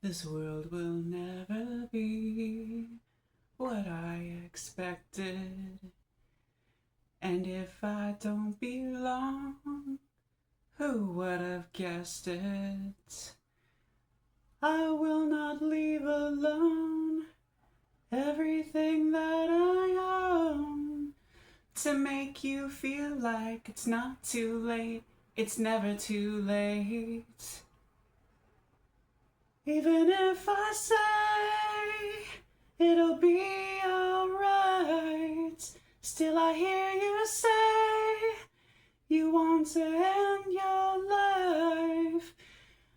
This world will never be what I expected. And if I don't belong, who would have guessed it? I will not leave alone everything that I own to make you feel like it's not too late. It's never too late. Even if I say it'll be alright, still I hear you say you want to end your life.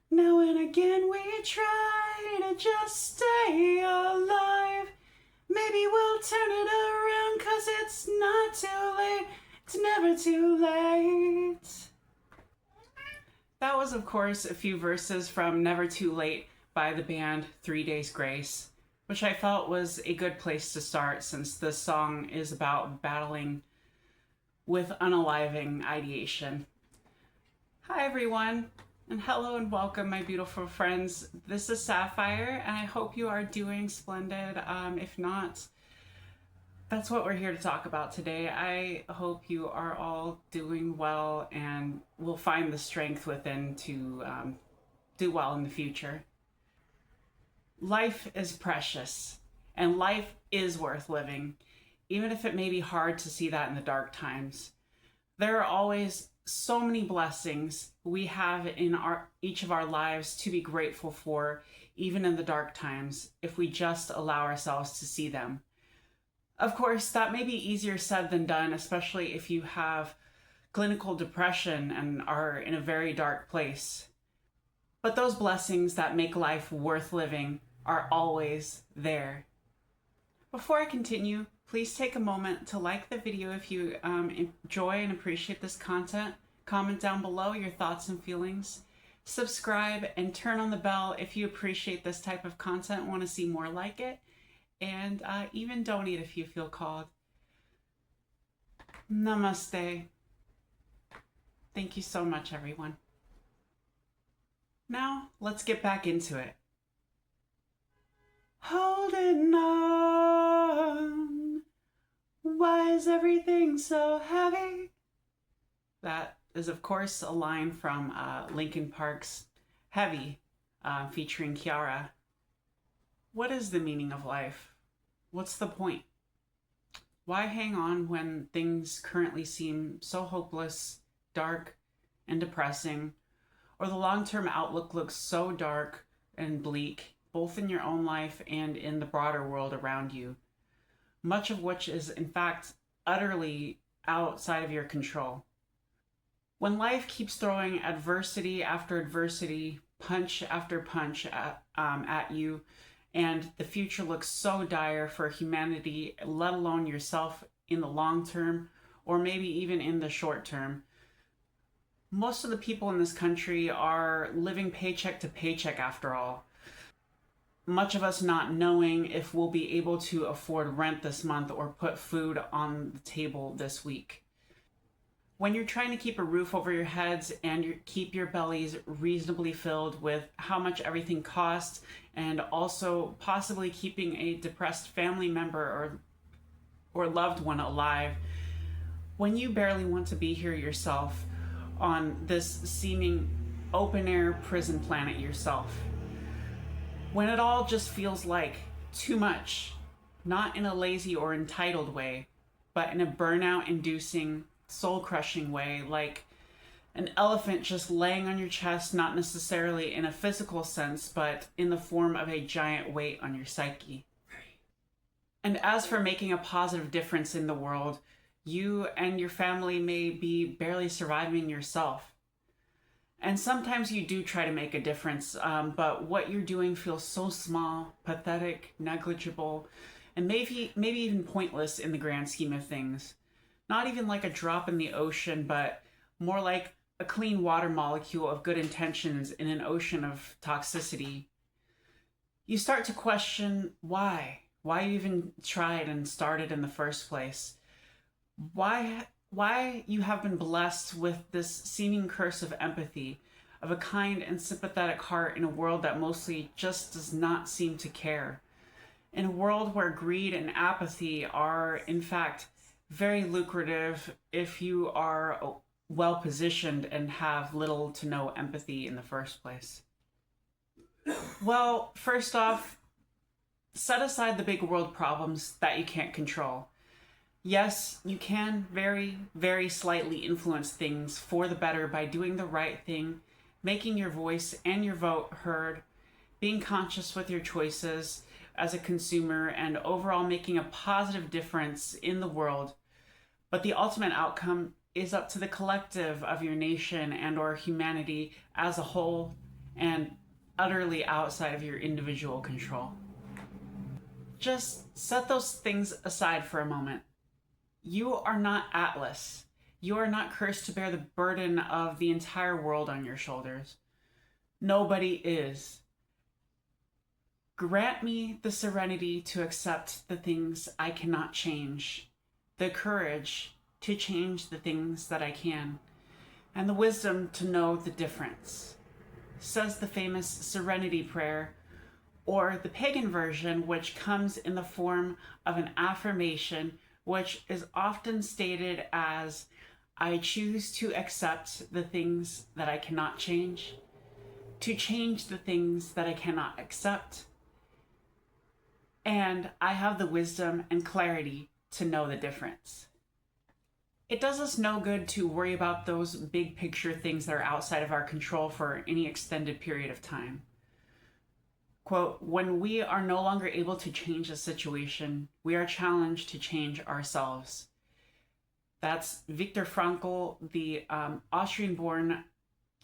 Now and again we try to just stay alive. Maybe we'll turn it around, 'cause it's not too late. It's never too late. That was, of course, a few verses from Never Too Late by the band 3 Days Grace, which I felt was a good place to start since this song is about battling with unaliving ideation. Hi everyone, and hello and welcome my beautiful friends. This is Sapphire, and I hope you are doing splendid. If not, that's what we're here to talk about today. I hope you are all doing well and will find the strength within to do well in the future. Life is precious, and life is worth living, even if it may be hard to see that in the dark times. There are always so many blessings we have in each of our lives to be grateful for, even in the dark times, if we just allow ourselves to see them. Of course, that may be easier said than done, especially if you have clinical depression and are in a very dark place. But those blessings that make life worth living are always there. Before I continue, please take a moment to like the video if you enjoy and appreciate this content. Comment down below your thoughts and feelings. Subscribe and turn on the bell if you appreciate this type of content and want to see more like it. And even donate if you feel called. Namaste. Thank you so much, everyone. Now, let's get back into it. Holding on. Why is everything so heavy? That is, of course, a line from Linkin Park's Heavy, featuring Kiara. What is the meaning of life? What's the point? Why hang on when things currently seem so hopeless, dark, and depressing, or the long-term outlook looks so dark and bleak, both in your own life and in the broader world around you, much of which is, in fact, utterly outside of your control? When life keeps throwing adversity after adversity, punch after punch at you, and the future looks so dire for humanity, let alone yourself in the long term, or maybe even in the short term, most of the people in this country are living paycheck to paycheck after all. Much of us not knowing if we'll be able to afford rent this month or put food on the table this week. When you're trying to keep a roof over your heads and keep your bellies reasonably filled with how much everything costs, and also possibly keeping a depressed family member or loved one alive, when you barely want to be here yourself on this seeming open-air prison planet yourself, when it all just feels like too much, not in a lazy or entitled way, but in a burnout-inducing, soul-crushing way, like an elephant just laying on your chest, not necessarily in a physical sense, but in the form of a giant weight on your psyche. And as for making a positive difference in the world, you and your family may be barely surviving yourself. And sometimes you do try to make a difference, but what you're doing feels so small, pathetic, negligible, and maybe even pointless in the grand scheme of things. Not even like a drop in the ocean, but more like a clean water molecule of good intentions in an ocean of toxicity. You start to question why you even tried and started in the first place. Why you have been blessed with this seeming curse of empathy, of a kind and sympathetic heart in a world that mostly just does not seem to care. In a world where greed and apathy are, in fact, very lucrative if you are well positioned and have little to no empathy in the first place. Well, first off, set aside the big world problems that you can't control. Yes, you can very, very slightly influence things for the better by doing the right thing, making your voice and your vote heard, being conscious with your choices as a consumer, and overall making a positive difference in the world. But the ultimate outcome is up to the collective of your nation and or humanity as a whole, and utterly outside of your individual control. Just set those things aside for a moment. You are not Atlas. You are not cursed to bear the burden of the entire world on your shoulders. Nobody is. Grant me the serenity to accept the things I cannot change, the courage to change the things that I can, and the wisdom to know the difference, says the famous Serenity Prayer, or the pagan version, which comes in the form of an affirmation which is often stated as, I choose to accept the things that I cannot change, to change the things that I cannot accept, and I have the wisdom and clarity to know the difference. It does us no good to worry about those big picture things that are outside of our control for any extended period of time. Quote, when we are no longer able to change a situation, we are challenged to change ourselves. That's Viktor Frankl, the Austrian-born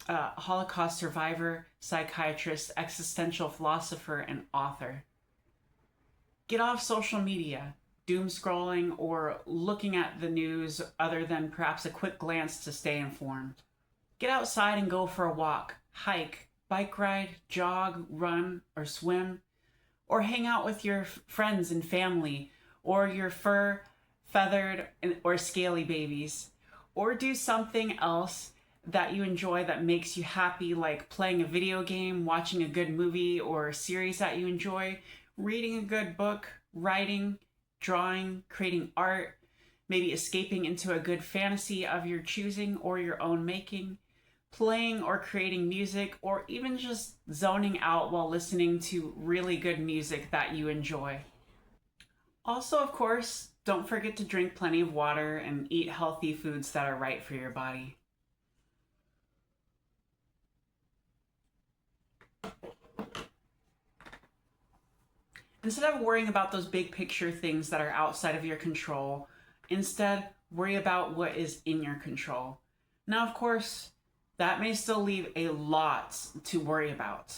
Holocaust survivor, psychiatrist, existential philosopher, and author. Get off social media, doom scrolling, or looking at the news other than perhaps a quick glance to stay informed. Get outside and go for a walk, hike, bike ride, jog, run, or swim, or hang out with your friends and family, or your fur, feathered, or scaly babies, or do something else that you enjoy that makes you happy, like playing a video game, watching a good movie or series that you enjoy, reading a good book, writing, drawing, creating art, maybe escaping into a good fantasy of your choosing or your own making, playing or creating music, or even just zoning out while listening to really good music that you enjoy. Also, of course, don't forget to drink plenty of water and eat healthy foods that are right for your body. Instead of worrying about those big picture things that are outside of your control, instead worry about what is in your control. Now, of course, that may still leave a lot to worry about.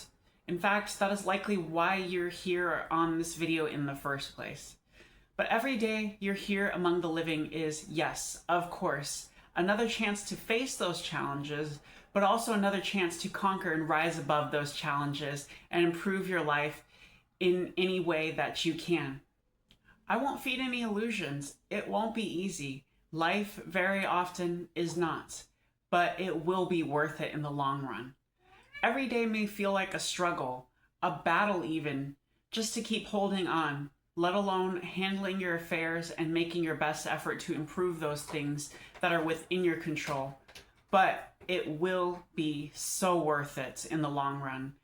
In fact, that is likely why you're here on this video in the first place. But every day you're here among the living is, yes, of course, another chance to face those challenges, but also another chance to conquer and rise above those challenges and improve your life in any way that you can. I won't feed any illusions. It won't be easy. Life very often is not, but it will be worth it in the long run. Every day may feel like a struggle, a battle even, just to keep holding on, let alone handling your affairs and making your best effort to improve those things that are within your control. But it will be so worth it in the long run.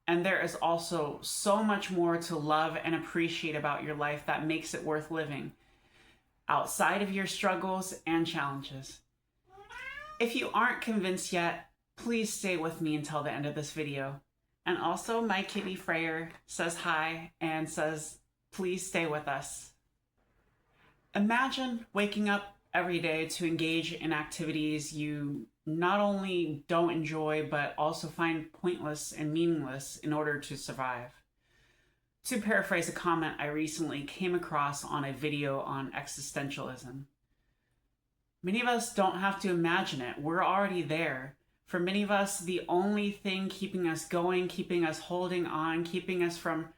And there is also so much more to love and appreciate about your life that makes it worth living, outside of your struggles and challenges. If you aren't convinced yet, please stay with me until the end of this video. And also, my kitty Freyer says hi and says, please stay with us. Imagine waking up every day to engage in activities you not only don't enjoy, but also find pointless and meaningless in order to survive. To paraphrase a comment I recently came across on a video on existentialism. Many of us don't have to imagine it. We're already there. For many of us, the only thing keeping us going, keeping us holding on, keeping us from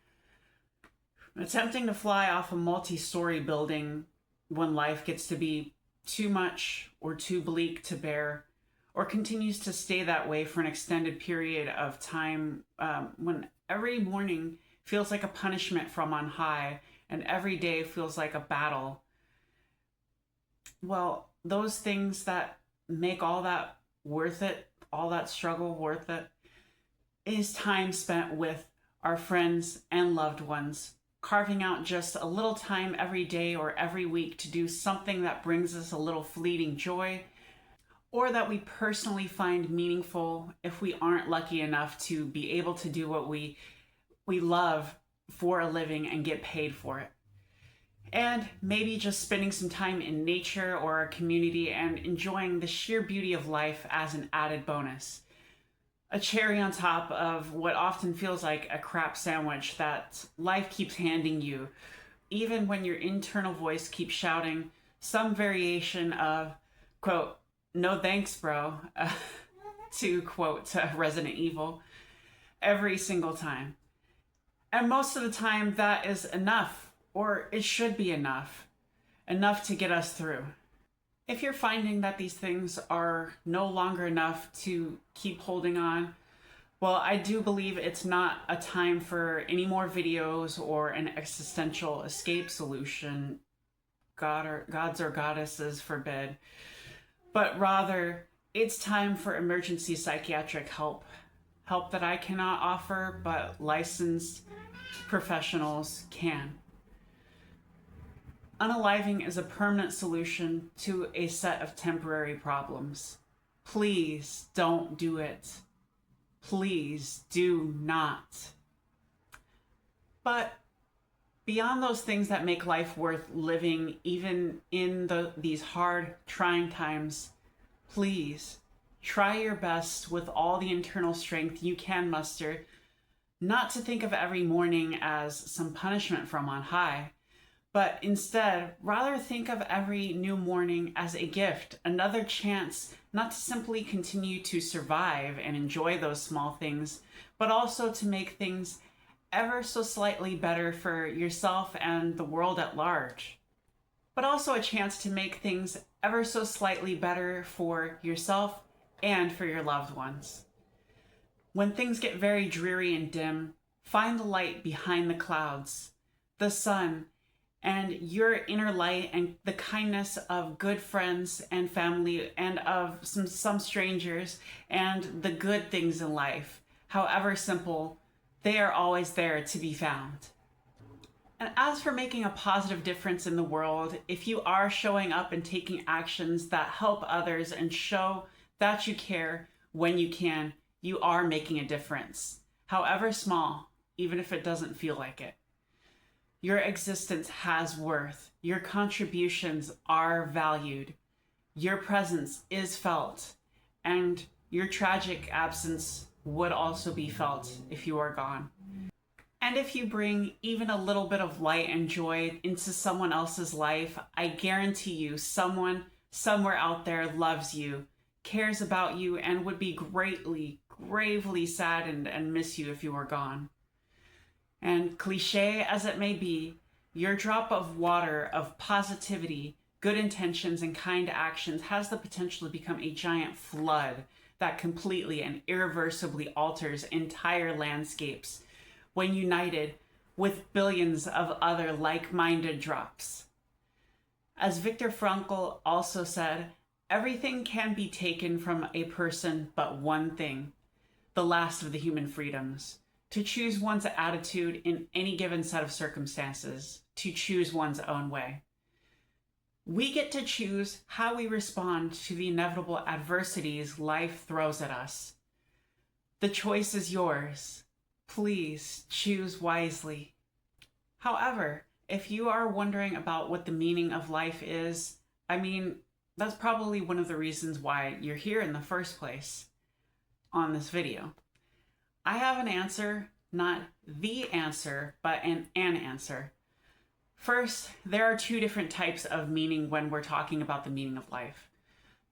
attempting to fly off a multi-story building when life gets to be too much or too bleak to bear, or continues to stay that way for an extended period of time, when every morning feels like a punishment from on high and every day feels like a battle, well, those things that make all that worth it, all that struggle worth it, is time spent with our friends and loved ones, carving out just a little time every day or every week to do something that brings us a little fleeting joy, or that we personally find meaningful if we aren't lucky enough to be able to do what we love for a living and get paid for it. And maybe just spending some time in nature or our community and enjoying the sheer beauty of life as an added bonus. A cherry on top of what often feels like a crap sandwich that life keeps handing you, even when your internal voice keeps shouting some variation of, quote, "No thanks, bro," to quote Resident Evil, every single time. And most of the time that is enough, or it should be enough to get us through. If you're finding that these things are no longer enough to keep holding on, well, I do believe it's not a time for any more videos or an existential escape solution. Gods or goddesses forbid. But rather, it's time for emergency psychiatric help. Help that I cannot offer, but licensed professionals can. Unaliving is a permanent solution to a set of temporary problems. Please don't do it. Please do not. But beyond those things that make life worth living, even in these hard, trying times, please try your best with all the internal strength you can muster, not to think of every morning as some punishment from on high, but instead, rather think of every new morning as a gift, another chance not to simply continue to survive and enjoy those small things, but also to make things ever so slightly better for yourself and the world at large. But also a chance to make things ever so slightly better for yourself and for your loved ones. When things get very dreary and dim, find the light behind the clouds, the sun, and your inner light and the kindness of good friends and family and of some strangers and the good things in life, however simple, they are always there to be found. And as for making a positive difference in the world, if you are showing up and taking actions that help others and show that you care when you can, you are making a difference, however small, even if it doesn't feel like it. Your existence has worth. Your contributions are valued. Your presence is felt. And your tragic absence would also be felt if you are gone. And if you bring even a little bit of light and joy into someone else's life, I guarantee you someone somewhere out there loves you, cares about you, and would be gravely saddened and miss you if you were gone. And cliche as it may be, your drop of water of positivity, good intentions, and kind actions has the potential to become a giant flood that completely and irreversibly alters entire landscapes when united with billions of other like-minded drops. As Viktor Frankl also said, everything can be taken from a person but one thing, the last of the human freedoms. To choose one's attitude in any given set of circumstances, to choose one's own way. We get to choose how we respond to the inevitable adversities life throws at us. The choice is yours. Please choose wisely. However, if you are wondering about what the meaning of life is, that's probably one of the reasons why you're here in the first place on this video. I have an answer, not the answer, but an answer. First, there are two different types of meaning when we're talking about the meaning of life.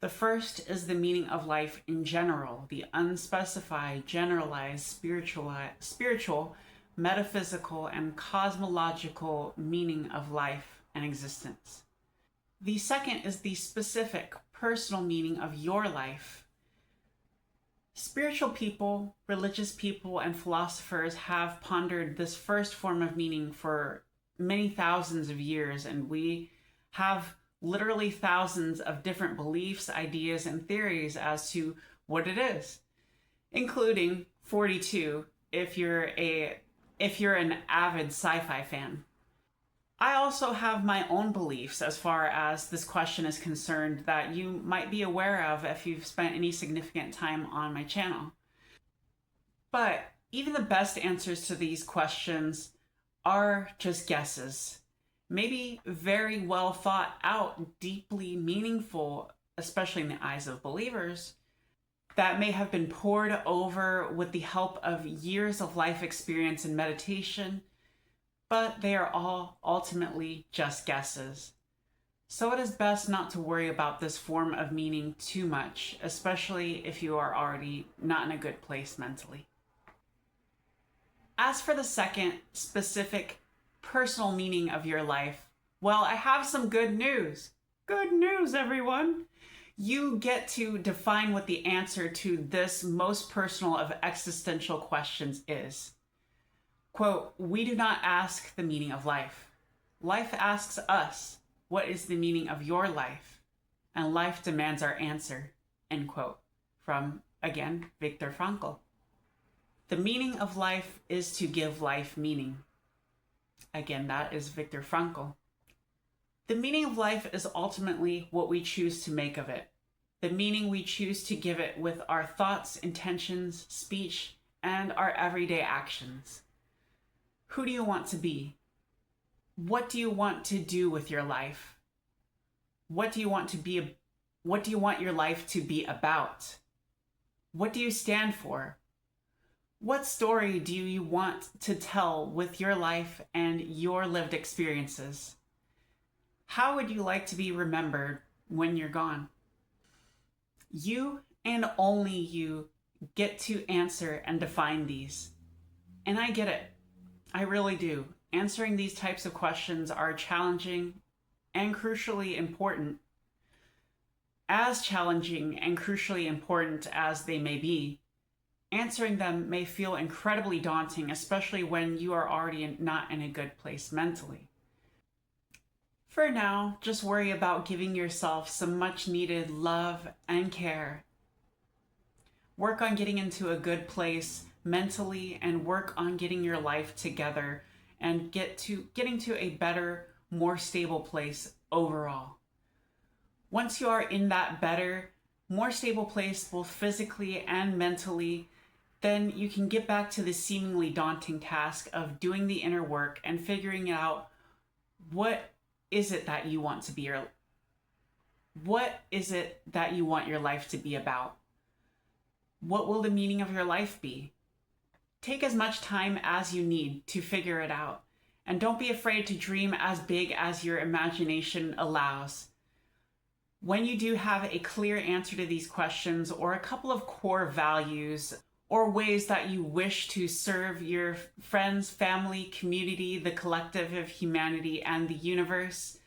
The first is the meaning of life in general, the unspecified, generalized, spiritual, metaphysical, and cosmological meaning of life and existence. The second is the specific, personal meaning of your life, Spiritual people, religious people, and philosophers have pondered this first form of meaning for many thousands of years, and we have literally thousands of different beliefs, ideas, and theories as to what it is, including 42 if you're an avid sci-fi fan. I also have my own beliefs as far as this question is concerned that you might be aware of if you've spent any significant time on my channel. But even the best answers to these questions are just guesses. Maybe very well thought out, deeply meaningful, especially in the eyes of believers, that may have been pored over with the help of years of life experience and meditation, but they are all ultimately just guesses. So it is best not to worry about this form of meaning too much, especially if you are already not in a good place mentally. As for the second specific personal meaning of your life, well, I have some good news. Good news, everyone! You get to define what the answer to this most personal of existential questions is. Quote, "We do not ask the meaning of life. Life asks us, what is the meaning of your life? And life demands our answer." End quote. From, again, Viktor Frankl. The meaning of life is to give life meaning. Again, that is Viktor Frankl. The meaning of life is ultimately what we choose to make of it. The meaning we choose to give it with our thoughts, intentions, speech, and our everyday actions. Who do you want to be? What do you want to do with your life? What do you want your life to be about? What do you stand for? What story do you want to tell with your life and your lived experiences? How would you like to be remembered when you're gone? You and only you get to answer and define these. And I get it. I really do. Answering these types of questions are challenging and crucially important. As challenging and crucially important as they may be, answering them may feel incredibly daunting, especially when you are already not in a good place mentally. For now, just worry about giving yourself some much needed love and care. Work on getting into a good place mentally and work on getting your life together and getting to a better, more stable place overall. Once you are in that better, more stable place, both physically and mentally, then you can get back to the seemingly daunting task of doing the inner work and figuring out what is it that you want your life to be about? What will the meaning of your life be? Take as much time as you need to figure it out, and don't be afraid to dream as big as your imagination allows. When you do have a clear answer to these questions or a couple of core values or ways that you wish to serve your friends, family, community, the collective of humanity, and the universe,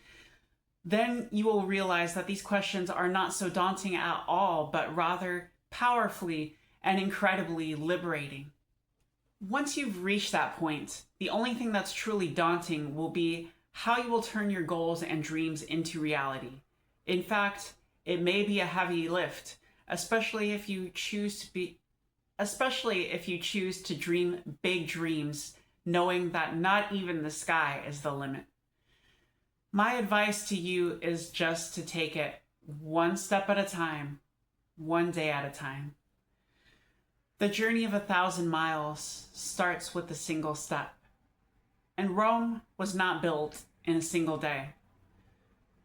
then you will realize that these questions are not so daunting at all, but rather powerfully and incredibly liberating. Once you've reached that point, the only thing that's truly daunting will be how you will turn your goals and dreams into reality. In fact, it may be a heavy lift, especially if you choose to dream big dreams, knowing that not even the sky is the limit. My advice to you is just to take it one step at a time, one day at a time. The journey of 1,000 miles starts with a single step. And Rome was not built in a single day.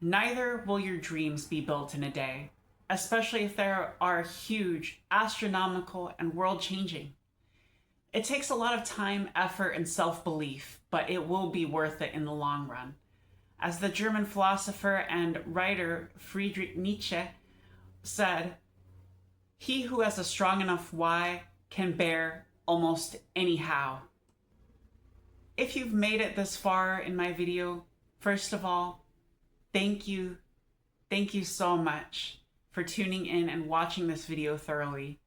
Neither will your dreams be built in a day, especially if they are huge, astronomical, and world-changing. It takes a lot of time, effort, and self-belief, but it will be worth it in the long run. As the German philosopher and writer Friedrich Nietzsche said, "He who has a strong enough why can bear almost any how." If you've made it this far in my video, first of all, thank you. Thank you so much for tuning in and watching this video thoroughly.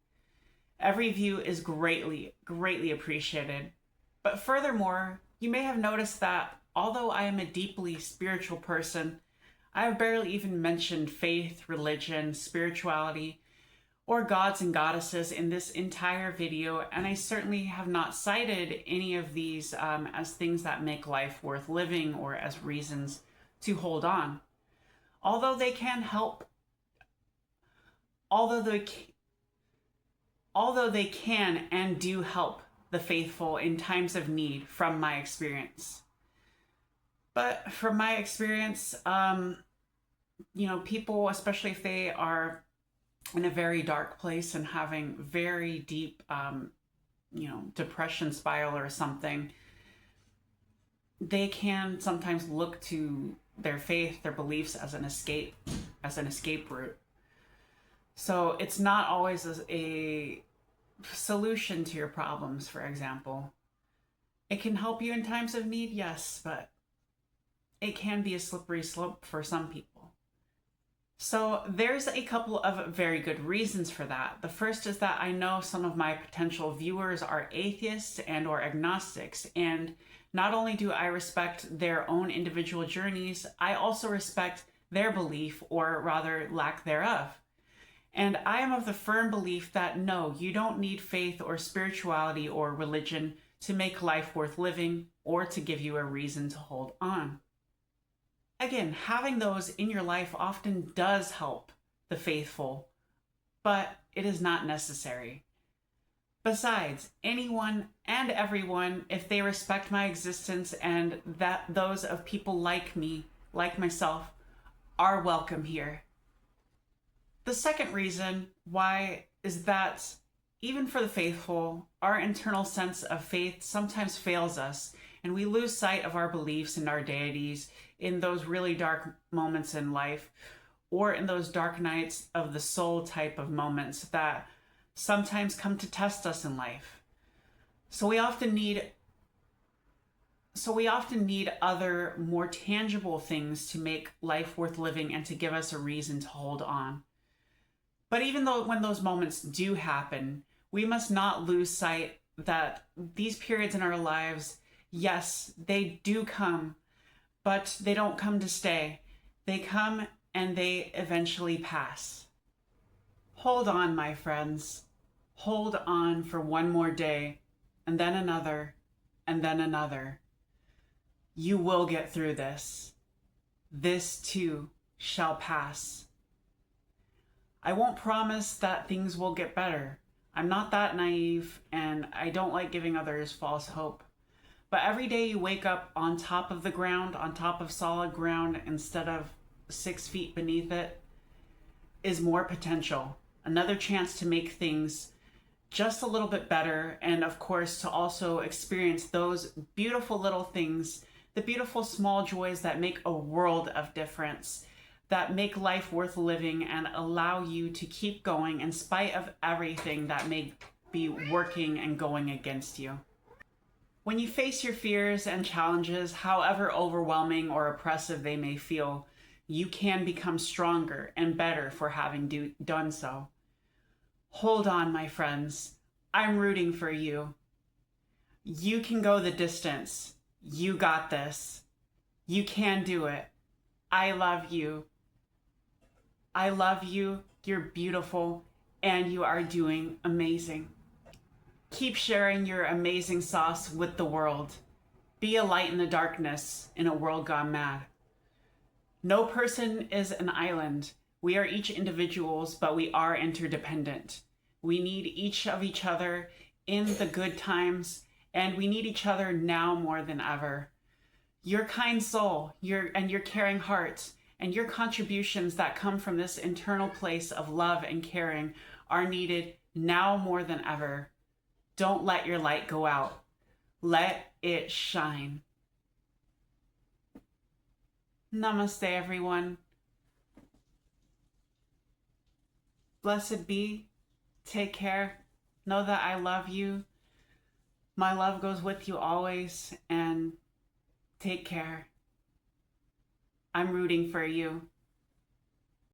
Every view is greatly, greatly appreciated. But furthermore, you may have noticed that although I am a deeply spiritual person, I have barely even mentioned faith, religion, spirituality, or gods and goddesses in this entire video, and I certainly have not cited any of these as things that make life worth living or as reasons to hold on. Although they can help, although they can and do help the faithful in times of need from my experience. But from my experience, people, especially if they are in a very dark place and having very deep, depression spiral or something, they can sometimes look to their faith, their beliefs as an escape route. So it's not always a solution to your problems, for example. It can help you in times of need, yes, but it can be a slippery slope for some people. So there's a couple of very good reasons for that. The first is that I know some of my potential viewers are atheists and or agnostics, and not only do I respect their own individual journeys, I also respect their belief, or rather lack thereof. And I am of the firm belief that no, you don't need faith or spirituality or religion to make life worth living or to give you a reason to hold on. Again, having those in your life often does help the faithful, but it is not necessary. Besides, anyone and everyone, if they respect my existence and that those of people like me, like myself, are welcome here. The second reason why is that even for the faithful, our internal sense of faith sometimes fails us, and we lose sight of our beliefs and our deities in those really dark moments in life, or in those dark nights of the soul type of moments that sometimes come to test us in life. So we often need other more tangible things to make life worth living and to give us a reason to hold on. But even though when those moments do happen, we must not lose sight that these periods in our lives, yes, they do come, but they don't come to stay. They come and they eventually pass. Hold on, my friends. Hold on for one more day, and then another, and then another. You will get through this. This too shall pass. I won't promise that things will get better. I'm not that naive, and I don't like giving others false hope. But every day you wake up on top of the ground, on top of solid ground, instead of 6 feet beneath it, is more potential. Another chance to make things just a little bit better, and of course to also experience those beautiful little things, the beautiful small joys that make a world of difference, that make life worth living and allow you to keep going in spite of everything that may be working and going against you. When you face your fears and challenges, however overwhelming or oppressive they may feel, you can become stronger and better for having done so. Hold on, my friends. I'm rooting for you. You can go the distance. You got this. You can do it. I love you. I love you. You're beautiful, and you are doing amazing. Keep sharing your amazing sauce with the world. Be a light in the darkness in a world gone mad. No person is an island. We are each individuals, but we are interdependent. We need each of each other in the good times, and we need each other now more than ever. Your kind soul, your caring heart, and your contributions that come from this internal place of love and caring are needed now more than ever. Don't let your light go out. Let it shine. Namaste, everyone. Blessed be. Take care. Know that I love you. My love goes with you always, and take care. I'm rooting for you.